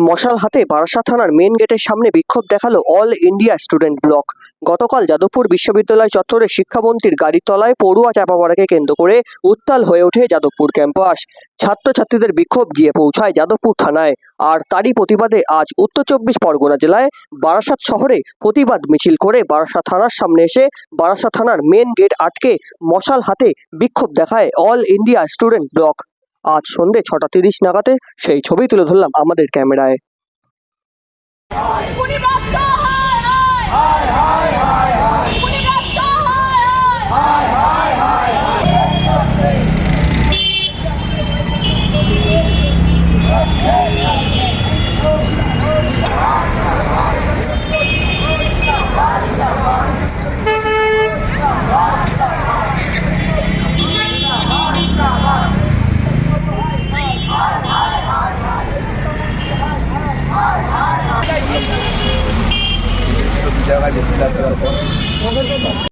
মশাল হাতে বারাসাত থানার মেন গেটের সামনে বিক্ষোভ দেখালো অল ইন্ডিয়া স্টুডেন্ট ব্লক। গতকাল যাদবপুর বিশ্ববিদ্যালয় চত্বরে শিক্ষামন্ত্রীর গাড়ির তলায় পড়ুয়া চাপা পড়াকে কেন্দ্র করে উত্তাল হয়ে ওঠে যাদবপুর ক্যাম্পাস। ছাত্রছাত্রীদের বিক্ষোভ গিয়ে পৌঁছায় যাদবপুর থানায়। আর তারই প্রতিবাদে আজ উত্তর চব্বিশ পরগনা জেলায় বারাসাত শহরে প্রতিবাদ মিছিল করে বারাসাত থানার সামনে এসে বারাসাত থানার মেন গেট আটকে মশাল হাতে বিক্ষোভ দেখায় অল ইন্ডিয়া স্টুডেন্ট ব্লক। আজ সন্ধে 6:30 নাগাদে সেই ছবি তুলে ধরলাম আমাদের ক্যামেরায়। জায়গায়